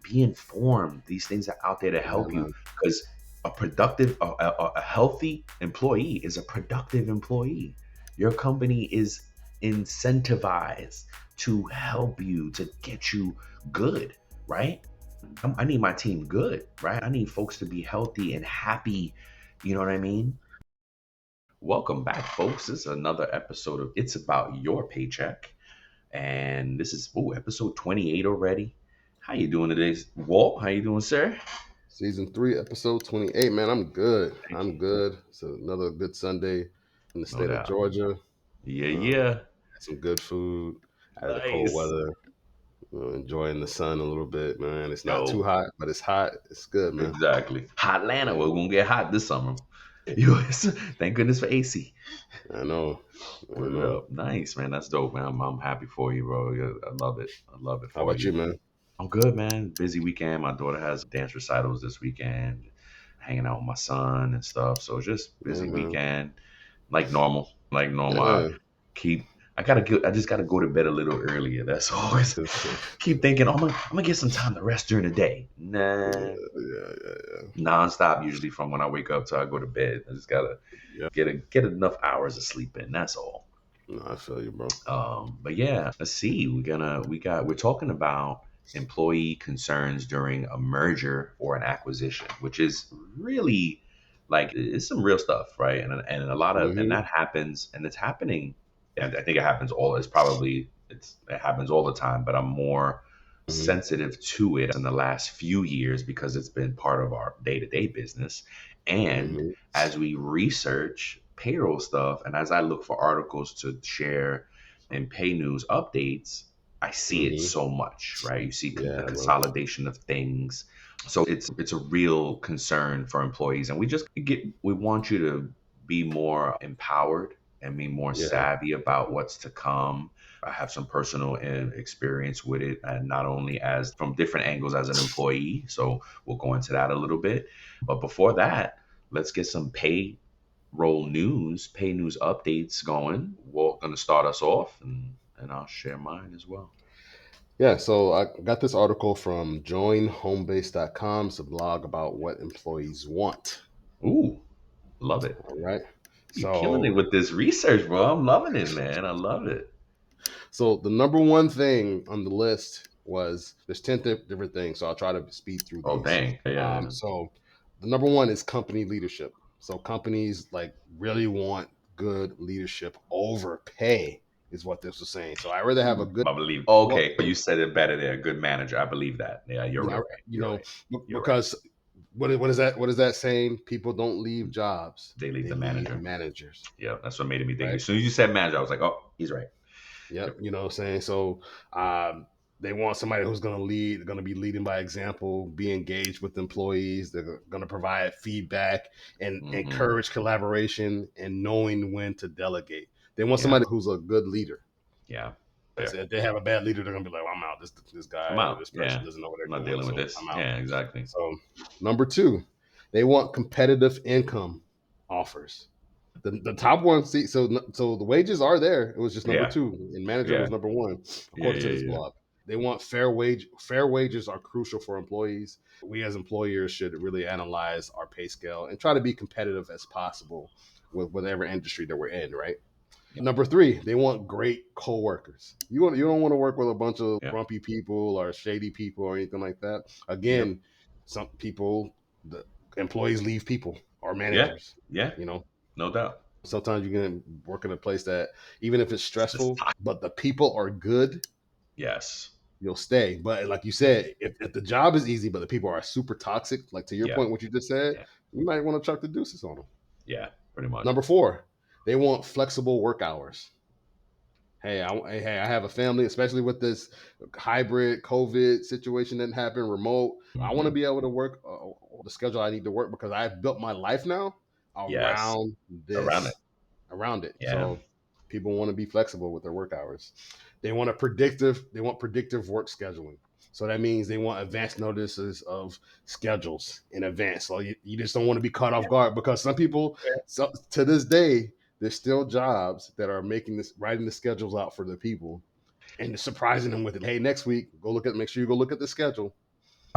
be informed. These things are out there to Yeah, help you man. because a healthy employee is a productive employee. Your company is incentivized to help you, to get you good, right? I need my team good, right? I need folks to be healthy and happy. You know what I mean? Welcome back, folks. This is another episode of It's About Your Paycheck. And this is episode 28 already. How you doing today, Walt? How you doing, sir? Season 3, episode 28. Man, I'm good. Thank I'm you. good. It's another good Sunday in the No state of doubt. Georgia. Yeah, Um, yeah. had some good food out of the cold Nice. weather. Enjoying the sun a little bit, man. It's not too Yo, hot, but it's hot. It's good, man. exactly. Hot Atlanta. Yeah, We're gonna get hot this summer. Thank goodness for AC. I know. I Put it know. up. Nice, man. That's dope, man. I'm happy for you, bro. Yeah, I love it. I love it How for about you, you. man? I'm good, man. Busy weekend. My daughter has dance recitals this weekend, hanging out with my son and stuff. So just Yeah, busy man. weekend, like normal. Like normal. Yeah. Keep. I just gotta go to bed a little earlier. That's all. Keep thinking, oh, I'm gonna get some time to rest during the day. Yeah, Nah, yeah. nonstop. Usually from when I wake up till I go to bed. I just gotta Yeah. get enough hours of sleep in. That's all. No, I feel you, bro. But yeah, let's see. We're talking about employee concerns during a merger or an acquisition, which is really like it's some real stuff, right? And a lot of and Mm-hmm. that happens, and it's happening. And I think it happens all. It happens all the time, but I'm more Mm-hmm. sensitive to it in the last few years because it's been part of our day to day business. And Mm-hmm. as we research payroll stuff and as I look for articles to share and pay news updates, I see it Mm-hmm. so much, right? You see the Yeah, bro. consolidation of things. So it's a real concern for employees and we want you to be more empowered and be more Yeah. savvy about what's to come. I have some personal experience with it, and not only as from different angles as an employee. So we'll go into that a little bit. But before that, let's get some pay news updates going. We're going to start us off, and I'll share mine as well. Yeah, so I got this article from joinhomebase.com. It's a blog about what employees want. Ooh, love it. All right. You killing it So with this research, bro. I'm loving it, man. I love it. so the number one thing on the list was there's 10 different things. So I'll try to speed through Oh, these. dang. Yeah. So the number one is company leadership. So companies like really want good leadership over pay is what this was saying. So I rather have a Ooh, good I believe. well, Okay, you said it better there. Good manager. I believe that. Yeah, you're yeah, right. You're right. You're right. because what is that? What is that saying? People don't leave jobs; They leave they the leave manager. managers. Yeah, that's what made me think. Right? As soon as you said manager, I was like, oh, he's right. Yep. Yep. You know what I'm saying? So they want somebody who's going to lead, going to be leading by example, be engaged with employees. They're going to provide feedback and Hmm. encourage collaboration and knowing when to delegate. They want Yeah. somebody who's a good leader. Yeah. That's Fair. it. If they have a bad leader, they're gonna be like, well, "I'm out. This I'm guy or out. this person Yeah. doesn't know what I'm they're not doing, dealing with so this. I'm out." Yeah, exactly. So, number two, they want competitive income offers. The top one, see, so the wages are there. It was just number Yeah. two, and manager Yeah. was number one, Yeah. according to this Yeah. Yeah. blog. They want fair wage. Fair wages are crucial for employees. We as employers should really analyze our pay scale and try to be competitive as possible with whatever industry that we're in, right? Number three, they want great coworkers. You don't want to work with a bunch of Yeah. grumpy people or shady people or anything like that. Yep. Again, some people, the employees leave people or Yeah. managers. Yeah. You know, No doubt. sometimes you can work in a place that even if it's It's stressful, but the people are good, yes. you'll stay. But like you said, if the job is easy, but the people are super toxic, like to your Yeah. point, what you just said, Yeah. you might want to chuck the deuces on them. Yeah. Pretty much. Number four, they want flexible work hours. Hey, I have a family, especially with this hybrid COVID situation that happened remote. I want to Hmm. be able to work the schedule I need to work because I've built my life now Yes. around Around it. this, around it. Yeah. So people want to be flexible with their work hours. They want predictive work scheduling. So that means they want advance notices of schedules in advance. So you just don't want to be caught off guard because some people, so to this day, there's still jobs that are making this writing the schedules out for the people and surprising them with it. Hey, next week, make sure you go look at the schedule.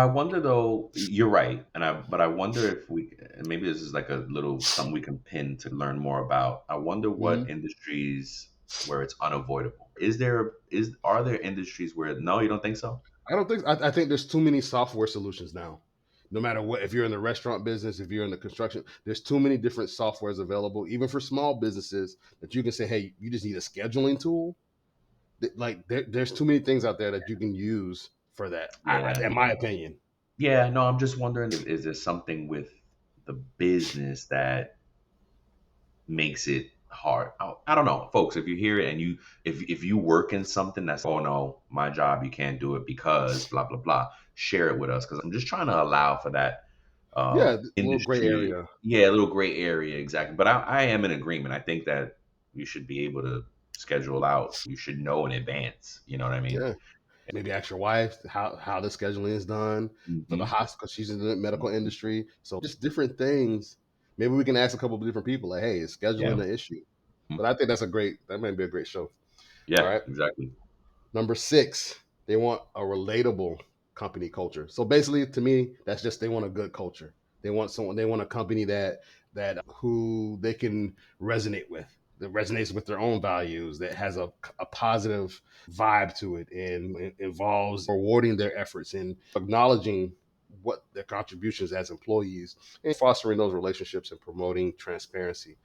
I wonder though, you're right, but I wonder if we, and maybe this is like a little something we can pin to learn more about. I wonder what Mhm. industries where it's unavoidable. Are there industries where no, you don't think so? I don't think I think there's too many software solutions now. No matter what, if you're in the restaurant business, if you're in the construction, there's too many different softwares available, even for small businesses, that you can say, "Hey, you just need a scheduling tool." Like there's too many things out there that you can use for that. Yeah. In my opinion. Yeah, no, I'm just wondering if is there something with the business that makes it hard. I don't know, folks. If you hear it and if you work in something that's oh no, my job you can't do it because blah blah blah, share it with us because I'm just trying to allow for that Yeah, a little gray industry. area. Yeah, a little gray area exactly. But I am in agreement. I think that you should be able to schedule out. You should know in advance. You know what I mean? Yeah. Maybe ask your wife how the scheduling is done for the Hmm. hospital. She's in the medical industry, so just different things. Maybe we can ask a couple of different people, like, "Hey, is Yeah. scheduling an issue?" Mhm. But I think that might be a great show. All Yeah. right, Exactly. number 6, they want a relatable company culture. So basically, to me, that's just they want a good culture. They want a company that who they can resonate with, that resonates with their own values, that has a positive vibe to it, and it involves rewarding their efforts and acknowledging what their contributions as employees and fostering those relationships and promoting transparency.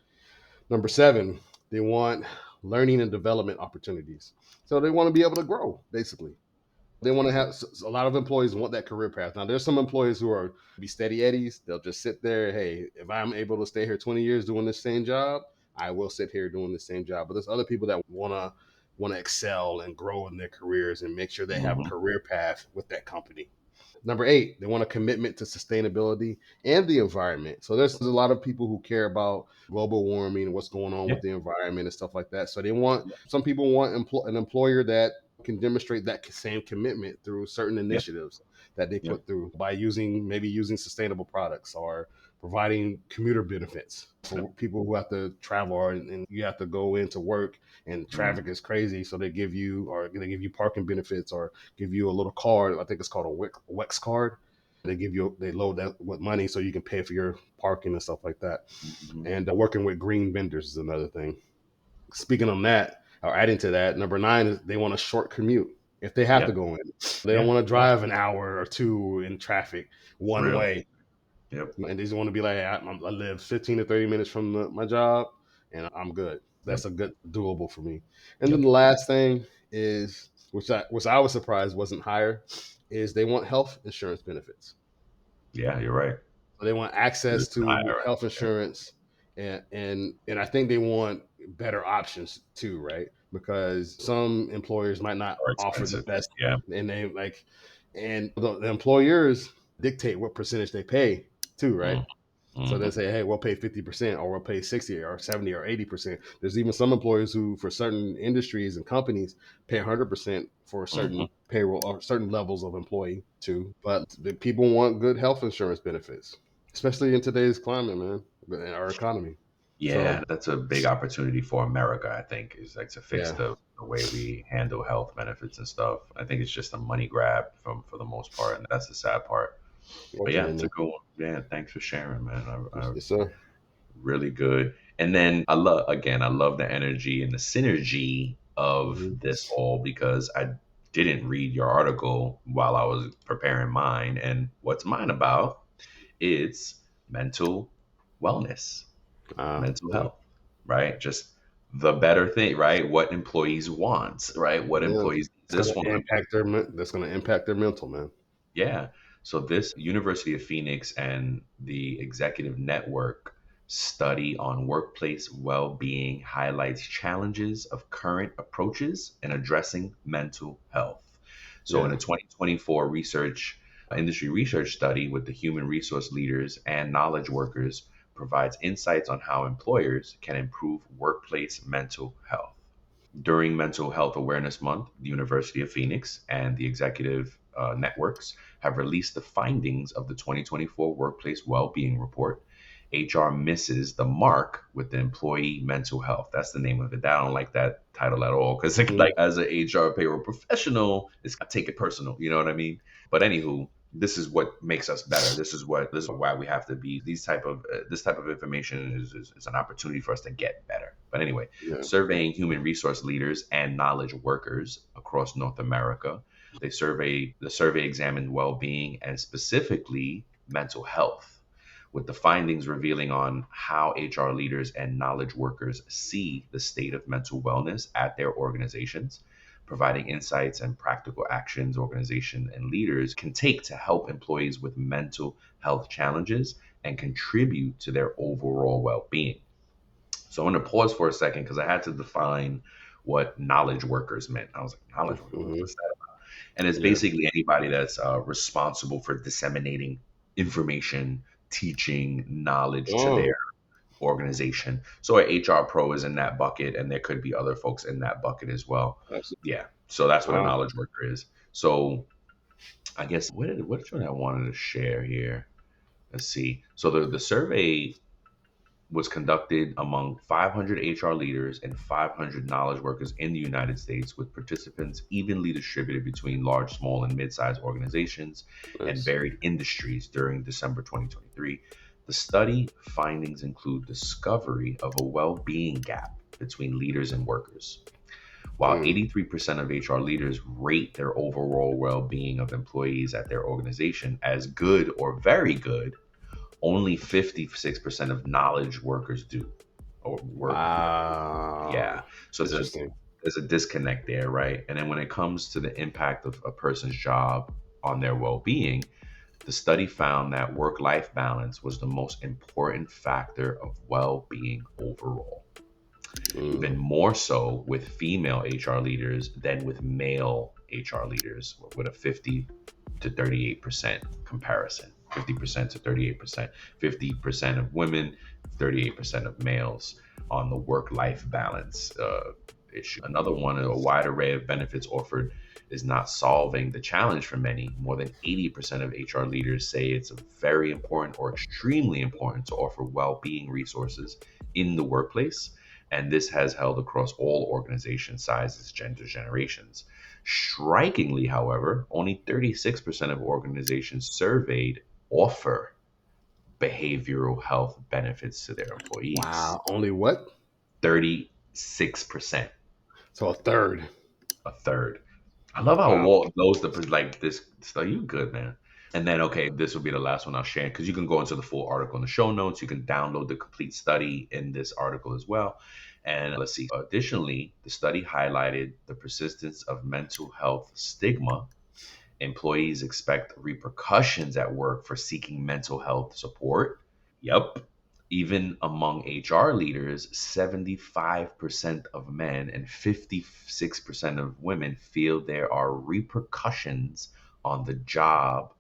Number 7, they want learning and development opportunities. So they want to be able to grow, basically. They want to have a lot of employees want that career path. Now, there's some employees who are be steady eddies. They'll just sit there. Hey, if I'm able to stay here 20 years doing this same job, I will sit here doing the same job. But there's other people that want to excel and grow in their careers and make sure they have a Hmm. career path with that company. Number 8, they want a commitment to sustainability and the environment. So there's a lot of people who care about global warming, what's going on Yeah. with the environment and stuff like that. So they want some people want an employer that can demonstrate that same commitment through certain Yeah. initiatives that they Yeah. put through by using sustainable products or providing commuter benefits Yeah. for people who have to travel and you have to go into work and traffic Mhm. is crazy. So they give you parking benefits or give you a little card. I think it's called a Wex card. They load that with money so you can pay for your parking and stuff like that. Mhm. And working with green vendors is another thing. Speaking on that, or adding to that, number 9 is they want a short commute if they have Yeah. to go in. They don't Yeah. want to drive an hour or two in traffic one Real. way, Yep. and they just want to be like, I live 15 to 30 minutes from my job, and I'm good. Yep. That's a good doable for me. And then Yep. the last thing is, which I was surprised wasn't higher, is they want health insurance benefits. Yeah, you're right. So they want access It's to higher, right? health Yeah. insurance, and I think they want better options too, right? Because some employers might not Or offer the expensive. best, Yeah. and they like, and the employers dictate what percentage they pay too, right? Mm. So they Mhm. say, hey, we'll pay 50% or we'll pay 60 or 70 or 80%. There's even some employers who, for certain industries and companies, pay 100% for Mhm. certain payroll or certain levels of employee too. But the people want good health insurance benefits, especially in today's climate, man, in our economy. Yeah, So, that's a big opportunity for America, I think, is like to fix yeah, the way we handle health benefits and stuff. I think it's just a money grab for the most part, and that's the sad part. But yeah, it's a fortunately. good one. Yeah, thanks for sharing, man. I Yes, sir. really good. And then I love the energy and the synergy of Mhm. this all because I didn't read your article while I was preparing mine. And what's mine about? It's mental wellness, mental Yeah. health, right? Just the better thing, right? What employees want, right? What Yeah. employees It's going this one. to impact that's going to impact their mental, man. Yeah. So this University of Phoenix and the Executive Network study on workplace well-being highlights challenges of current approaches in addressing mental health. So in a Yeah. 2024 industry research study with the human resource leaders and knowledge workers provides insights on how employers can improve workplace mental health. During Mental Health Awareness Month, the University of Phoenix and the executive networks have released the findings of the 2024 Workplace Wellbeing Report. HR misses the mark with the employee mental health. That's the name of it. I don't like that title at all because, like, as an HR payroll professional, I take it personal. You know what I mean? But anywho, this is what makes us better. This is why we have to be this type of information is an opportunity for us to get better. But anyway, Yeah. surveying human resource leaders and knowledge workers across North America, the survey examined well-being and specifically mental health, with the findings revealing on how HR leaders and knowledge workers see the state of mental wellness at their organizations, providing insights and practical actions organization and leaders can take to help employees with mental health challenges and contribute to their overall well-being. So I'm going to pause for a second because I had to define what knowledge workers meant. I was like, knowledge workers, Hmm. what's that? And it's Yeah. basically anybody that's responsible for disseminating information, teaching knowledge to their Oh, organization. So a HR pro is in that bucket, and there could be other folks in that bucket as well. that's Yeah. So that's what a wow. knowledge worker is. So I guess what I wanted to share here. Let's see. So the survey was conducted among 500 HR leaders and 500 knowledge workers in the United States, with participants evenly distributed between large, small, and mid-sized organizations and Nice. varied industries during December 2023. The study findings include discovery of a well-being gap between leaders and workers. While Mm. 83% of HR leaders rate their overall well-being of employees at their organization as good or very good, only 56% of knowledge workers do or work. Yeah. Wow. So Interesting. there's a disconnect there, right? And then when it comes to the impact of a person's job on their well-being, the study found that work-life balance was the most important factor of well-being overall, even Mm. more so with female HR leaders than with male HR leaders, with a 50 to 38% comparison. 50% to 38%, 50% of women, 38% of males on the work life balance issue. Another one, a wide array of benefits offered is not solving the challenge for many. More than 80% of HR leaders say it's very important or extremely important to offer well being resources in the workplace. And this has held across all organization sizes, genders, generations. Strikingly, however, only 36% of organizations surveyed offer behavioral health benefits to their employees. Wow. Only what? 36%, So a third. a third. I love how Wow. Walt knows the like this stuff. You good, man. And then, okay, this will be the last one I'll share because you can go into the full article in the show notes. You can download the complete study in this article as well. And let's see. Additionally, the study highlighted the persistence of mental health stigma. Employees expect repercussions at work for seeking mental health support. Yep. Even among HR leaders, 75% of men and 56% of women feel there are repercussions on the job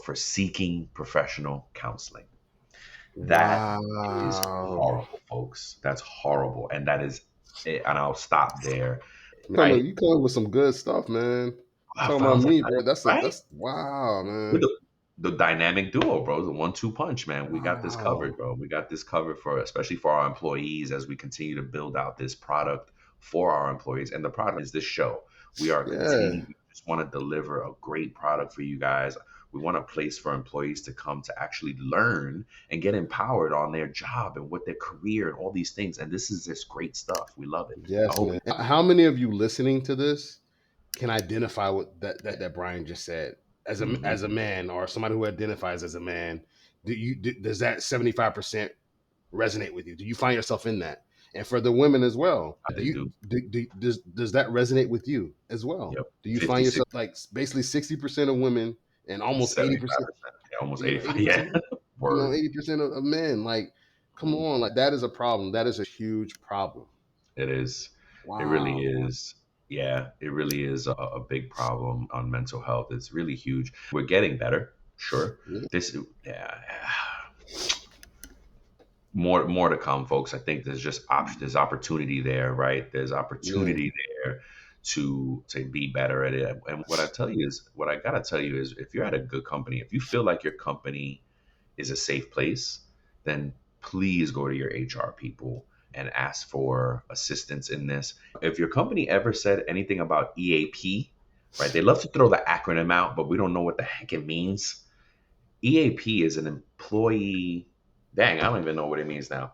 for seeking professional counseling. That is Wow. horrible, folks. That's horrible. And that is it. And I'll stop there. I, You coming with some good stuff, man. I Talking about found some, me, bro. right? That's wow, We're man. the dynamic duo, bro. The 1-2 punch, man. We got this covered, Wow. bro. We got this covered for especially for our employees as we continue to build out this product for our employees. And the product is this show. We are Yeah. continuing. We just want to deliver a great product for you guys. We want a place for employees to come to actually learn and get empowered on their job and what their career and all these things. And this is just great stuff. We love it. I Yes, hope man. How many of you listening to this can identify with that Brian just said? mhm, As a man or somebody who identifies as a man, does that 75% resonate with you? Do you find yourself in that? And for the women as well, they do. does that resonate with you as well? Yep. Do you find 56, yourself like basically 60% of women and almost 80%, 75%. Yeah, almost you know, 85. Yeah. 80%, Word. 80% of men? Like, come Mhm. on, like that is a problem. That is a huge problem. It is. It really Wow. is. Yeah, it really is a big problem on mental health. It's really huge. We're getting better, sure. Yeah. This, yeah, more to come, folks. I think there's just there's opportunity there, right? There's Yeah. opportunity there to be better at it. And what I gotta tell you is, if you're at a good company, if you feel like your company is a safe place, then please go to your HR people and ask for assistance in this. If your company ever said anything about EAP, right? They love to throw the acronym out, but we don't know what the heck it means. EAP is an employee. Dang, I don't even know what it means now.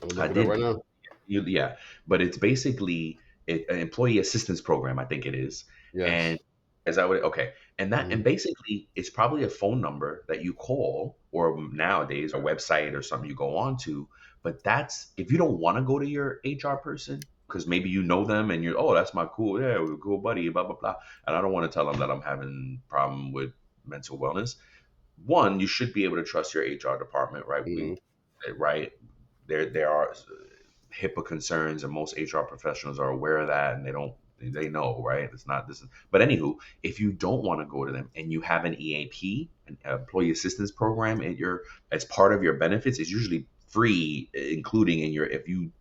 I'm gonna I look it up did. right now. Yeah, but it's basically an employee assistance program. I think it is, and Yes. as I would okay, and Mhm. basically it's probably a phone number that you call, or nowadays a website or something you go on to. But that's if you don't want to go to your HR person because maybe you know them and you're that's my cool we're cool buddy blah blah blah, and I don't want to tell them that I'm having problem with mental wellness. One, you should be able to trust your HR department, right? Mhm. Right there are HIPAA concerns, and most HR professionals are aware of that, and they know, right? It's not this. But anywho, if you don't want to go to them and you have an EAP, an employee assistance program, and you're as part of your benefits, it's usually free, including in your if you.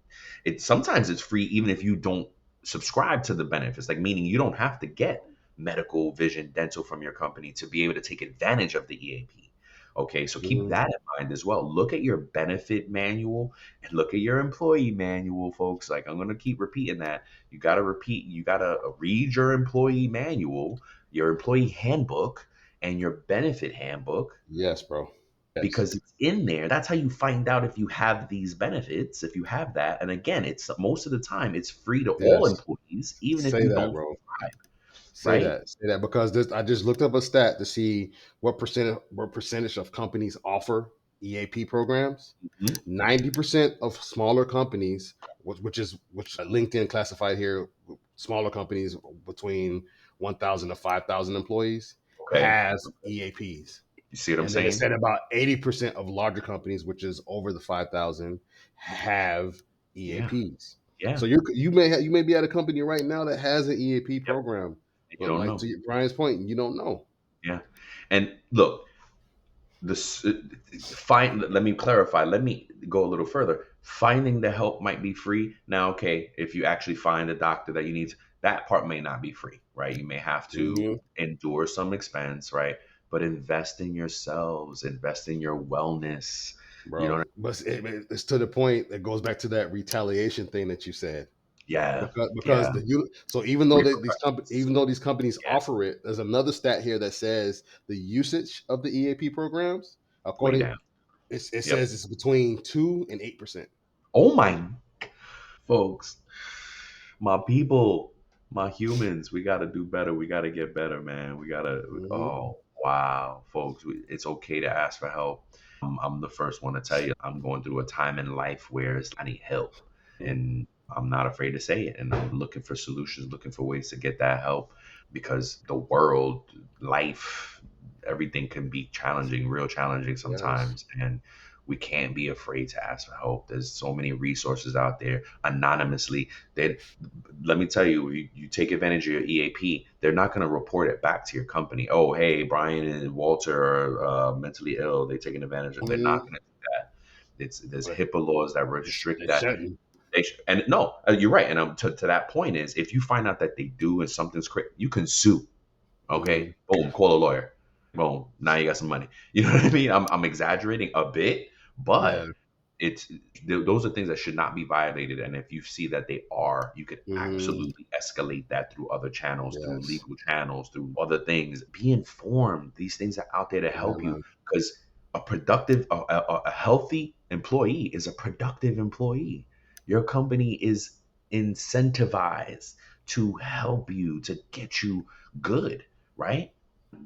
It sometimes it's free even if you don't subscribe to the benefits, like meaning you don't have to get medical, vision, dental from your company to be able to take advantage of the EAP. Okay, so keep Mhm. that in mind as well. Look at your benefit manual and look at your employee manual, folks. Like I'm going to keep repeating that. You got to read your employee manual, your employee handbook, and your benefit handbook Yes, bro. Yes. because it's in there. That's how you find out if you have these benefits, if you have that. And again, it's most of the time it's free to all Yes. employees, even if Say you that, don't bro. subscribe, Say right? that. Say that because this, I just looked up a stat to see what percentage of companies offer EAP programs. Mhm. 90% of smaller companies, which LinkedIn classified here, smaller companies between 1,000 to 5,000 employees, Okay. has EAPs. You see what I'm And then it saying? said about 80% of larger companies, which is over the 5,000, have Yeah. EAPs. Yeah. So you may be at a company right now that has an EAP Yep. program, You but don't like know. to Brian's point, you don't know. Yeah. And look, this find let me clarify, let me go a little further. Finding the help might be free now. Okay, if you actually find a doctor that you need, that part may not be free, right? You may have to Hmm. endure some expense, right? But invest in yourselves, invest in your wellness. You know Bro. what But it's to the point that goes back to that retaliation thing that you said. yeah, Because yeah, so even though repercussions, these companies yeah, offer it, there's another stat here that says the usage of the EAP programs, way according down. it Yep. says it's between 2 and 8%. Oh my folks, my people, my humans, we got to do better. We got to get better, man. We got to, Hmm. oh, wow, folks, it's okay to ask for help. I'm the first one to tell you, I'm going through a time in life where I need help. And I'm not afraid to say it. And I'm looking for solutions, looking for ways to get that help because the world, life, everything can be challenging, real challenging Yes. sometimes. And we can't be afraid to ask for help. There's so many resources out there anonymously that let me tell you, you take advantage of your EAP, they're not going to report it back to your company. Oh, hey, Brian and Walter are mentally ill. They're taking advantage of. They're not Hmm. going to do that. There's But HIPAA laws that restrict they that. shouldn't. And no, you're right. And to that point is, if you find out that they do and something's crazy, you can sue. Okay, Hmm. boom, call a lawyer. Boom, now you got some money. You know what I mean? I'm exaggerating a bit, Yeah. but it's those are things that should not be violated. And if you see that they are, you could Hmm. absolutely escalate that through other channels, through Yes. legal channels, through other things. Be informed. These things are out there to Yeah, help you man. because a healthy employee is a productive employee. Your company is incentivized to help you to get you good, right?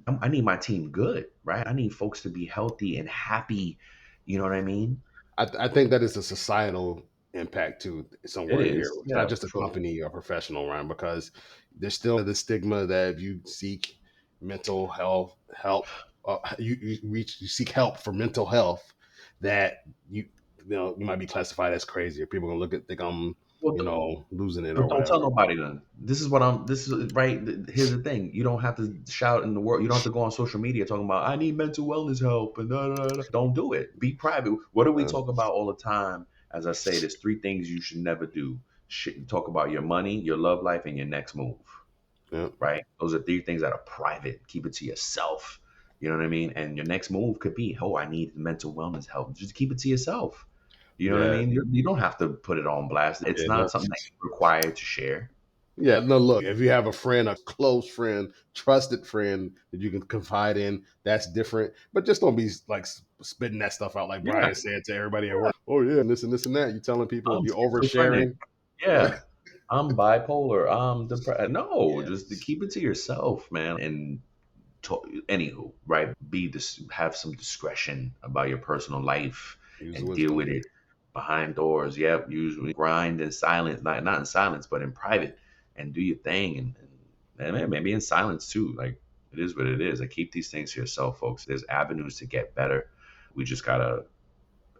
I need my team good, right? I need folks to be healthy and happy. You know what I mean? I think that is a societal impact too, It somewhere in here. is. It's not Yeah, just for a sure. company or professional, right? Because there's still the stigma that if you seek mental health help, you seek help for mental health, that you might be classified as crazy, or people gonna think I'm Well, losing it or but don't tell whatever. nobody then. This is right. Here's the thing. You don't have to shout in the world. You don't have to go on social media talking about, I need mental wellness help and da, da, da, da." Don't do it. Be private. What do we Uh, talk about all the time? As I say, there's three things you should never do. Talk about your money, your love life, and your next move. yeah, Right? Those are three things that are private. Keep it to yourself. You know what I mean? And your next move could be, oh, I need mental wellness help. Just keep it to yourself. You know what I yeah, mean? You don't have to put it on blast. It's yeah. not something that you're required to share. Yeah, no, look, if you have a friend, a close friend, trusted friend that you can confide in, that's different. But just don't be like spitting that stuff out like Yeah, Brian said to everybody at work. Oh yeah, and this and that. You telling people I'm you schizophrenic. oversharing. Yeah, Yeah, I'm bipolar. I'm depressed. No, just to keep it to yourself, man. And anywho, right? Have some discretion about your personal life use and deal with wisdom. it behind doors. Yep, usually grind in silence, not in silence, but in private, and do your thing, and maybe in silence too. Like it is what it is. Like keep these things to yourself, folks. There's avenues to get better. We just gotta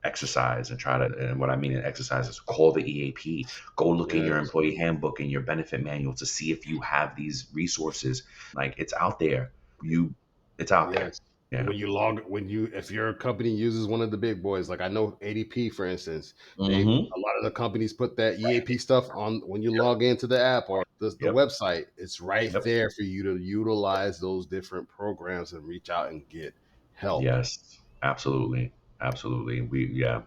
exercise and try to, and what I mean in exercise is call the EAP, go look in your Yes, employee handbook and your benefit manual to see if you have these resources. Like it's out there. You it's out there. yes. And Yeah. if your company uses one of the big boys, like I know ADP, for instance, Mm-hmm. a lot of the companies put that EAP stuff on when you log into the app or the Yep. website. It's right Yep. there for you to utilize those different programs and reach out and get help. Yes. Absolutely. Absolutely. Yeah.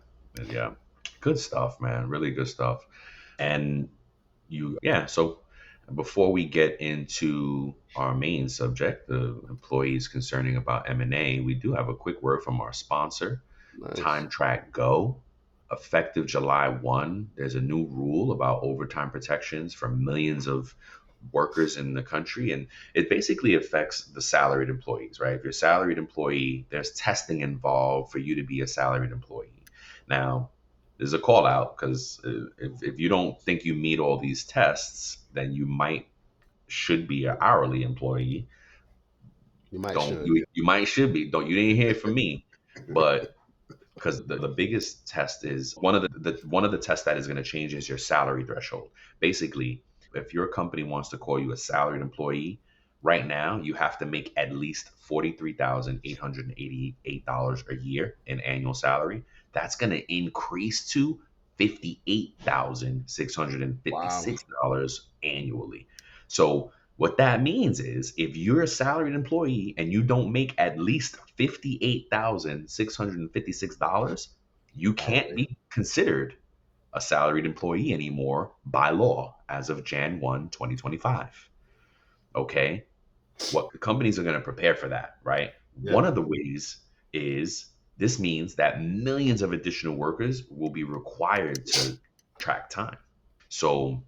Good stuff, man. Really good stuff. And yeah, so before we get into our main subject, the employees concerning about M&A, we do have a quick word from our sponsor, Nice. Time Track Go. Effective July 1, there's a new rule about overtime protections for millions of workers in the country. And it basically affects the salaried employees, right? If you're a salaried employee, there's testing involved for you to be a salaried employee. Now, there's a call out because if you don't think you meet all these tests, then you might should be an hourly employee. You might Don't should. you? You might should be. Don't you didn't hear it from me, but because the biggest test is one of the tests that is going to change is your salary threshold. Basically, if your company wants to call you a salaried employee, right now you have to make at least $43,888 a year in annual salary. That's going to increase to Wow. $58,656 annually. So what that means is if you're a salaried employee and you don't make at least $58,656, you can't Hourly. be considered a salaried employee anymore by law as of Jan 1, 2025. Okay? What companies are going to prepare for that, right? Yeah. One of the ways is this means that millions of additional workers will be required to track time. So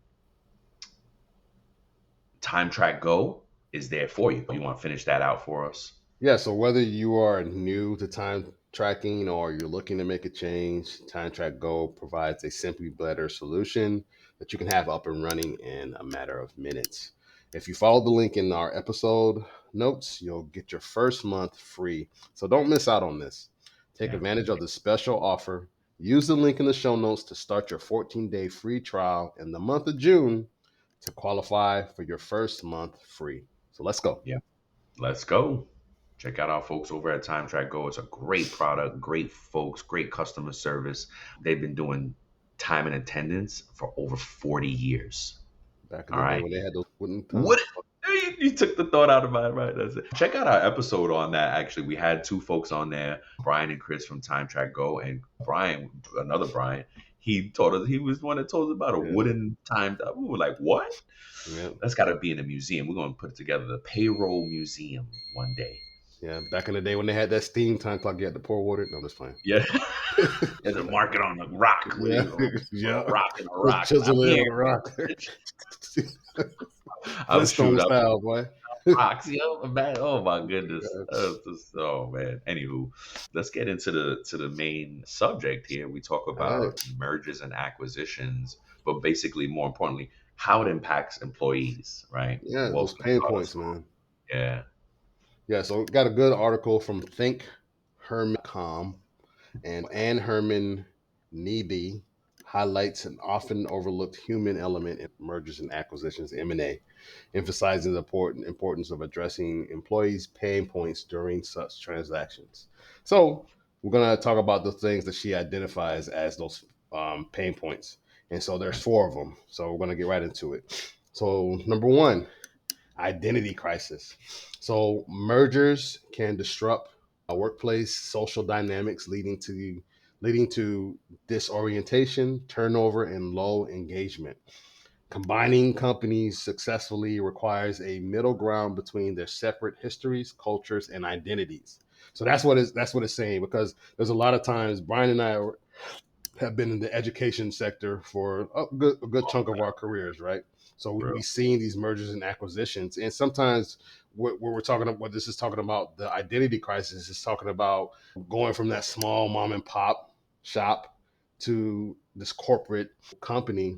Time Track Go is there for you. You want to finish that out for us? Yeah, so whether you are new to time tracking or you're looking to make a change, Time Track Go provides a simply better solution that you can have up and running in a matter of minutes. If you follow the link in our episode notes, you'll get your first month free. So don't miss out on this. Take Yeah. advantage of the special offer. Use the link in the show notes to start your 14-day free trial in the month of June to qualify for your first month free. So let's go. Yeah. Let's go. Check out our folks over at Time Track Go. It's a great product, great folks, great customer service. They've been doing time and attendance for over 40 years. Back in All the day right. when they had those wooden time. What? You took the thought out of my mind. That's it. Check out our episode on that. Actually, we had two folks on there, Brian and Chris from Time Track Go, and Brian, another Brian. He told us he was the one that told us about a Yeah, wooden time. We were like, what? yeah, That's got to be in a museum. We're going to put it together, the payroll museum one day. yeah. Back in the day when they had that steam time clock, you had to pour water. No, I'm just playing. Yeah. There's a market on the rock with Yeah, a yeah. rock and a Just rock. And I'm chisel it here. on a rock. I'm Flintstone shoot. style, boy. Rocks, yo, man. Oh my goodness. Oh man. Anywho, let's get into the main subject here. We talk All right. about mergers and acquisitions, but basically, more importantly, how it impacts employees, right? Yeah, those Walt's gonna pain start us points, off. man. Yeah, Yeah, so got a good article from thinkherman.com and Anne Herman Neeby highlights an often overlooked human element in mergers and acquisitions, M&A, emphasizing the importance of addressing employees' pain points during such transactions. So we're going to talk about the things that she identifies as those pain points. And so there's okay. four of them. So we're going to get right into it. So number one, identity crisis. So mergers can disrupt workplace social dynamics, leading to disorientation, turnover, and low engagement. Combining companies successfully requires a middle ground between their separate histories, cultures, and identities. So that's what it's saying, because there's a lot of times Brian and I have been in the education sector for a good chunk of our careers, right? So we Real. seen these mergers and acquisitions, and sometimes what we're talking about, what this is talking about, the identity crisis is talking about going from that small mom and pop shop to this corporate company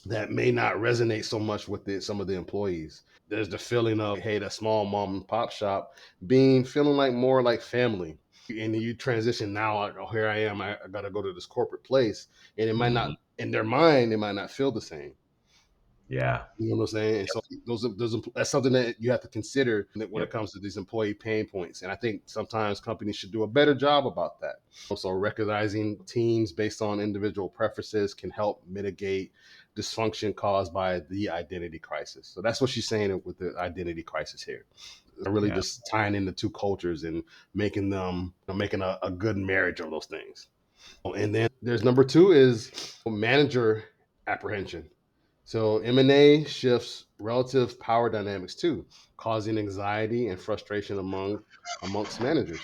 that may not resonate so much with some of the employees. There's the feeling of, hey, that small mom and pop shop being feeling like more like family. And you transition now, oh, here I am, I got to go to this corporate place. And it might Hmm. not, in their mind, it might not feel the same. Yeah. You know what I'm saying? And so that's something that you have to consider when it Yep. comes to these employee pain points. And I think sometimes companies should do a better job about that. Also, recognizing teams based on individual preferences can help mitigate dysfunction caused by the identity crisis. So that's what she's saying with the identity crisis here. Really Yeah. just tying in the two cultures and making them, making a good marriage of those things. And then there's number two is manager apprehension. So M&A shifts relative power dynamics too, causing anxiety and frustration amongst managers.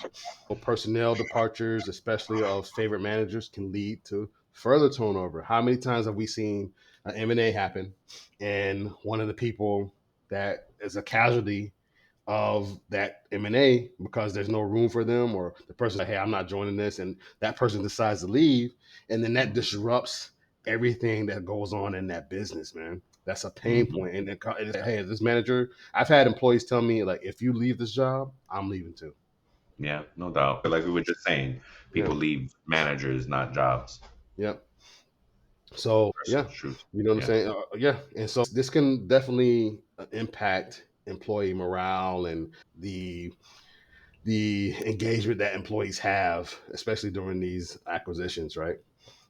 Personnel departures, especially of favorite managers, can lead to further turnover. How many times have we seen an M&A happen, and one of the people that is a casualty of that M&A because there's no room for them, or the person's like, hey, I'm not joining this, and that person decides to leave, and then that Hmm. disrupts everything that goes on in that business, man. That's a pain Hmm. point. And hey, this manager, I've had employees tell me, like, if you leave this job, I'm leaving too. Yeah, no doubt. Like we were just saying, Yeah. people leave managers, not jobs. Yep. So yeah, Personal truth. you know what I'm Yeah. saying? Yeah. And so this can definitely impact employee morale and the engagement that employees have, especially during these acquisitions, right?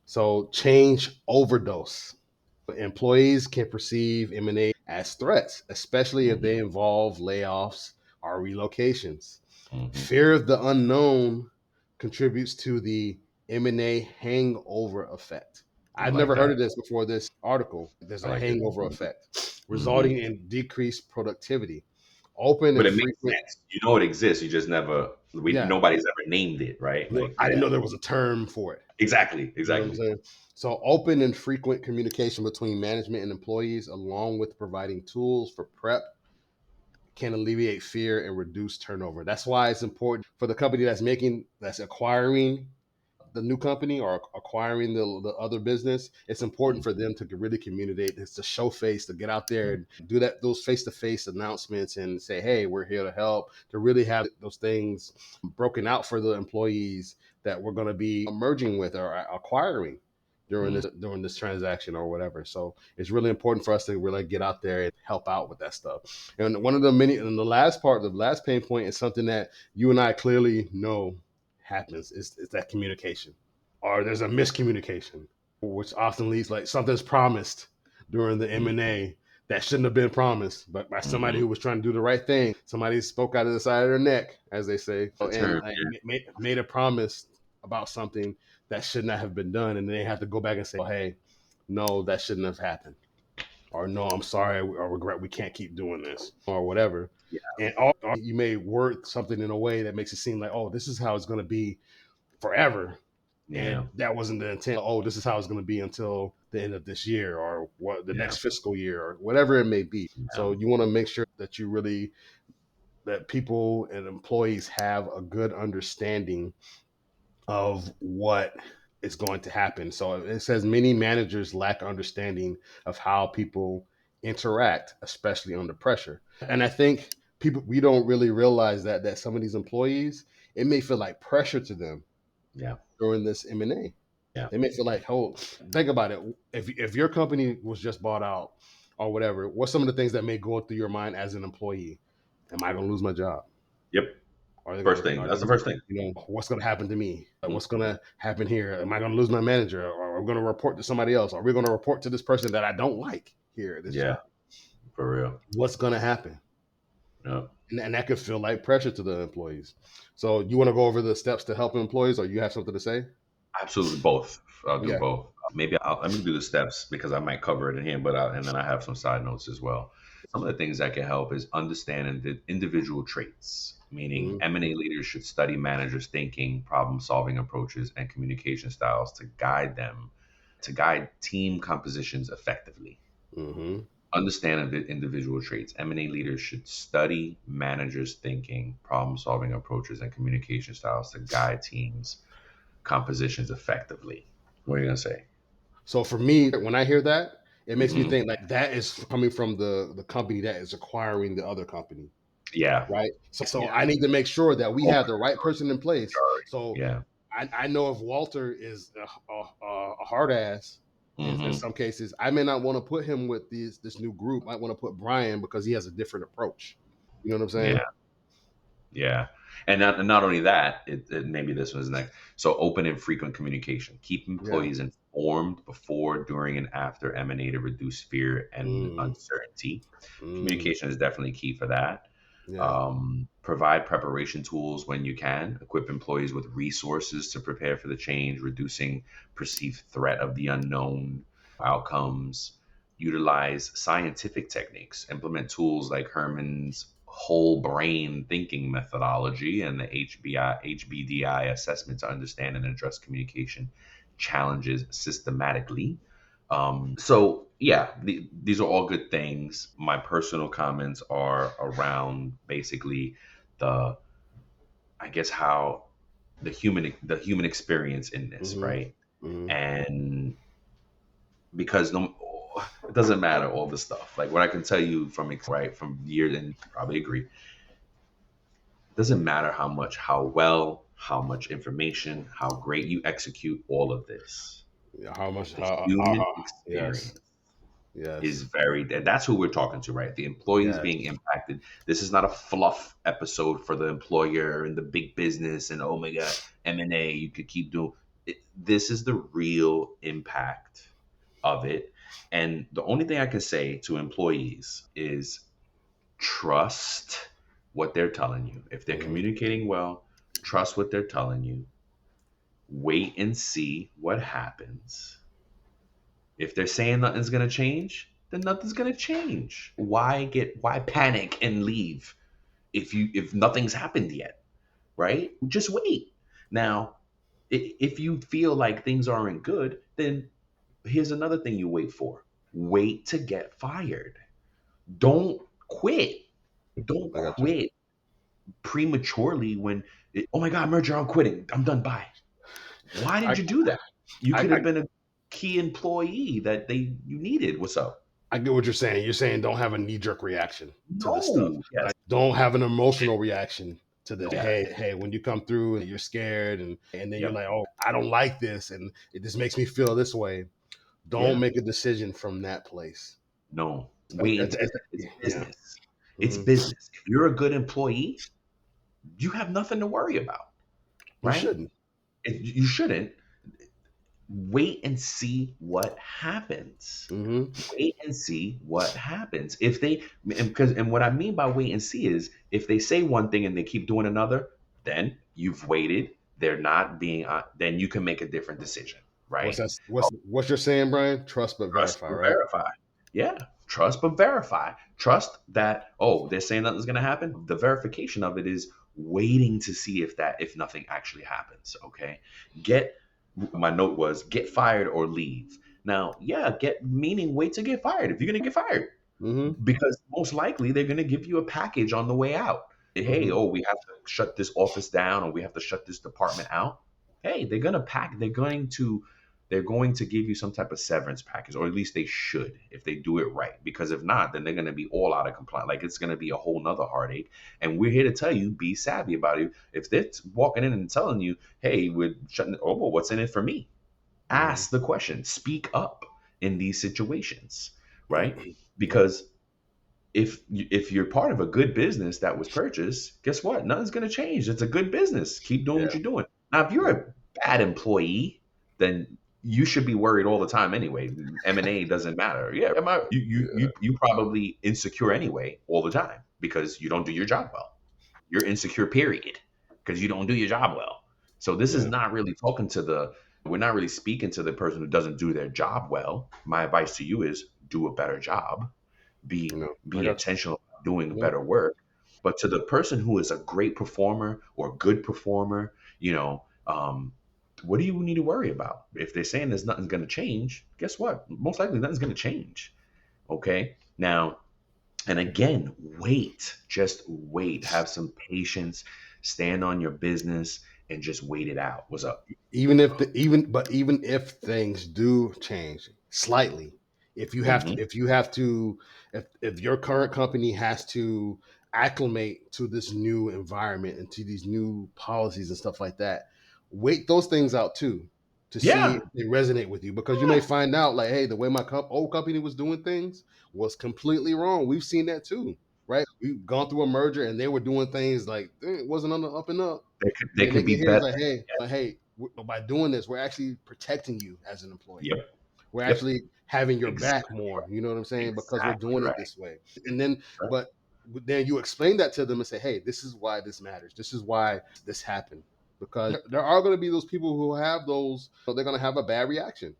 So change overdose. Employees can perceive M&A as threats, especially if Hmm. they involve layoffs or relocations. Hmm. Fear of the unknown contributes to the M&A hangover effect. I I've like never heard that. of this before this article. There's I a like it. hangover effect, Hmm. resulting in decreased productivity. Open But and it makes frequent, sense. You know it exists. You just never. yeah. Nobody's ever named it, right? Like, I didn't yeah. know there was a term for it. Exactly. You know what I'm Exactly. saying? So, open and frequent communication between management and employees, along with providing tools for prep, can alleviate fear and reduce turnover. That's why it's important for the company that's acquiring the new company or acquiring the other business. It's important for Hmm. them to really communicate. It's to show face, to get out there and do those face to face announcements and say, "Hey, we're here to help." To really have those things broken out for the employees that we're going to be merging with or acquiring Hmm. during this transaction or whatever. So it's really important for us to really get out there and help out with that stuff. And one of the many, and the last part, the last pain point is something that you and I clearly know happens is that communication, or there's a miscommunication, which often leads, like, something's promised during the M&A that shouldn't have been promised, but by somebody Hmm. who was trying to do the right thing. Somebody spoke out of the side of their neck, as they say, The and term. like, made a promise about something that should not have been done, and then they have to go back and say, oh, hey, no, that shouldn't have happened, or no, I'm sorry, or regret, we can't keep doing this, or whatever. Yeah. And you may word something in a way that makes it seem like, oh, this is how it's going to be forever, Yeah. and that wasn't the intent. Oh, this is how it's going to be until the end of this year, or what, the Yeah. next fiscal year, or whatever it may be. Yeah. So you want to make sure that you really, that people and employees have a good understanding of what is going to happen. So it says many managers lack understanding of how people interact, especially under pressure. And I think people, we don't really realize that some of these employees, it may feel like pressure to them Yeah. during this M&A. Yeah. They may feel like, oh, think about it. If your company was just bought out or whatever, what's some of the things that may go through your mind as an employee? Am I going to lose my job? Yep. Are they going First to, thing. That's the first thing. what's going to happen to me? Mhm. What's going to happen here? Am I going to lose my manager? Or are we going to report to somebody else? Are we going to report to this person that I don't like here at this Yeah. job? For real. What's going to happen? Yeah. And that could feel like pressure to the employees. So you want to go over the steps to help employees, or you have something to say? Absolutely both. I'll do Yeah. both. Maybe let me do the steps because I might cover it in here, and then I have some side notes as well. Some of the things that can help is understanding the individual traits, meaning Mm-hmm. M&A leaders should study managers' thinking, problem solving approaches, and communication styles to guide team compositions effectively. Mm-hmm. Understanding the individual traits. M&A leaders should study managers' thinking, problem solving approaches, and communication styles to guide teams compositions effectively. What are you going to say? So for me, when I hear that, it makes me Hmm. think like that is coming from the company that is acquiring the other company, Yeah. right? So Yeah. I need to make sure that we have Open the right person in place. majority. So Yeah. I know if Walter is a hard ass in Hmm. some cases, I may not want to put him with this new group. I want to put Brian because he has a different approach. You know what I'm saying? Yeah. Yeah. And not only that, maybe this was next. So open and frequent communication. Keep Yeah. employees informed before, during, and after M&A to reduce fear and Mm, uncertainty. mm, Communication is definitely key for that. yeah. Provide preparation tools when you can. Equip employees with resources to prepare for the change, reducing perceived threat of the unknown outcomes. Utilize scientific techniques. Implement tools like Herman's whole brain thinking methodology and the HBDI assessment to understand and address communication challenges systematically. So yeah, these are all good things. My personal comments are around basically the, I guess, how the human experience in this, Mm-hmm. right? Mm-hmm. And because no, it doesn't matter all the stuff. Like what I can tell you from years, and you probably agree, it doesn't matter how much information, how great you execute all of this. Yeah, how much? The human Yes. experience is Yes. and that's who we're talking to, right? The employees Yes. being impacted. This is not a fluff episode for the employer and the big business and oh my god, M&A, you could keep doing it. This is the real impact of it. And the only thing I can say to employees is trust what they're telling you. If they're Mm-hmm. communicating well, trust what they're telling you. Wait and see what happens. If they're saying nothing's gonna change, then nothing's gonna change. Why panic and leave if nothing's happened yet, right? Just wait. Now, if you feel like things aren't good, then here's another thing you wait for. Wait to get fired. Don't quit. Don't I got you. quit prematurely oh my god, merger, I'm quitting. I'm done. Bye. Why I, did you do that? You I, could I, have been a key employee that you needed. What's up? I get what you're saying. You're saying don't have a knee jerk reaction to this stuff. No. Yes. Don't have an emotional reaction to this. Yeah. Hey, when you come through and you're scared and then you're Yep. like, oh, I don't like this and it just makes me feel this way. Don't Yeah. make a decision from that place. No. Wait It's, until it's, it's yeah. business. It's Hmm. business. If you're a good employee, you have nothing to worry about, You right? shouldn't. You shouldn't. Wait and see what happens. Hmm. Wait and see what happens. If they and what I mean by wait and see is if they say one thing and they keep doing another, then you've waited. They're not being. Then you can make a different decision, What's right? that? What you're saying, Brian? Trust but Trust verify, but right? verify. Yeah. Trust but verify. Trust that, oh, they're saying nothing's gonna happen. The verification of it is waiting to see if nothing actually happens. Okay. Get My note was get fired or leave. Now, yeah, get meaning wait to get fired if you're gonna get fired. Hmm. Because most likely they're gonna give you a package on the way out. Hey, Hmm. oh, we have to shut this office down or we have to shut this department out. Hey, they're going to give you some type of severance package, or at least they should if they do it right. Because if not, then they're going to be all out of compliance. Like it's going to be a whole nother heartache. And we're here to tell you, be savvy about it. If they're walking in and telling you, hey, we're shutting, oh, well, what's in it for me? Hmm. Ask the question, speak up in these situations, right? Because if you're part of a good business that was purchased, guess what? Nothing's going to change. It's a good business. Keep doing what Yeah. you're doing. Now, if you're Yeah. a bad employee, then you should be worried all the time anyway. M&A doesn't matter. Yeah, you probably insecure anyway all the time because you don't do your job well. You're insecure, period, because you don't do your job well. So this is Yeah. not really talking to the We're not really speaking to the person who doesn't do their job well. My advice to you is do a better job. You Be know, I be got you. intentional about doing Yeah. better work. But to the person who is a great performer or good performer, what do you need to worry about? If they're saying there's nothing's going to change, guess what? Most likely nothing's going to change. Okay. Now, and again, wait. Just wait. Have some patience. Stand on your business and just wait it out. What's up? Even if things do change slightly, Hmm. if your current company has to acclimate to this new environment and to these new policies and stuff like that, wait those things out too, to see if Yeah. they resonate with you, because you may Yeah. find out like, hey, the way my old company was doing things was completely wrong. We've seen that too, right? We've gone through a merger and they were doing things like it wasn't on the up and up. They Then they could get be here, it's better. like, hey, by doing this, we're actually protecting you as an employee. Yep. We're Yep. actually having your back Exactly more. right. You know what I'm saying? Because we're Exactly doing it right. this way. And then, Right. but then you explain that to them and say, hey, this is why this matters. This is why this happened. Because there are going to be those people who have those, they're going to have a bad reaction.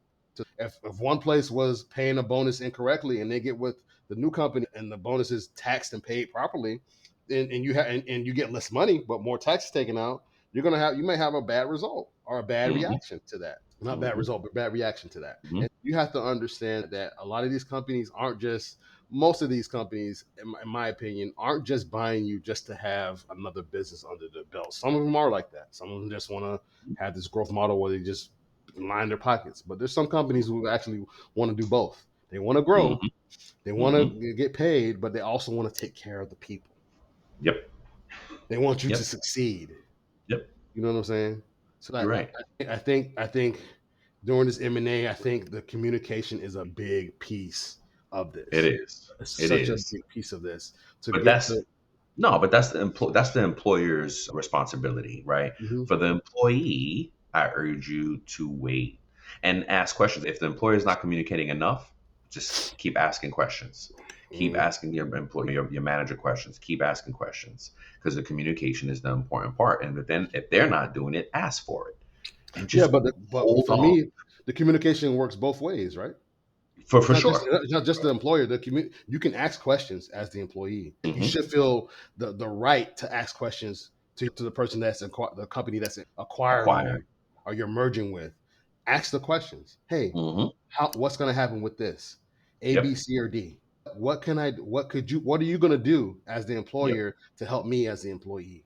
If one place was paying a bonus incorrectly and they get with the new company and the bonus is taxed and paid properly, and you get less money but more taxes taken out, you may have a bad result or a bad Hmm. reaction to that. Not bad Hmm. result, but bad reaction to that. Hmm. And you have to understand that a lot of these companies aren't just most of these companies, in my opinion, aren't just buying you just to have another business under their belt. Some of them are like that. Some of them just want to have this growth model where they just line their pockets. But there's some companies who actually want to do both. They want to grow, Hmm. they want Hmm. to get paid, but they also want to take care of the people. Yep. They want you to Yep. succeed. Yep. You know what I'm saying? So You're right. I think during this M&A, I think the communication is a big piece of It this. is. It's It such a is. big piece of this to But get that's to. no, but that's the employer's responsibility, right? Mhm. For the employee, I urge you to wait and ask questions. If the employer is not communicating enough, just keep asking questions. Keep Mhm. asking your employee, your manager questions. Keep asking questions because the communication is the important part. And then if they're not doing it, ask for it and Yeah, just but hold for on. me, the communication works both ways, right? For sure. It's not just the employer. You can ask questions as the employee. You Hmm. should feel the right to ask questions to the person the company that's acquiring you Acquire. or you're merging with. Ask the questions. Hey, Hmm. what's going to happen with this? A, B, Yep. C, or D. What are you going to do as the Yep. employer to help me as the employee?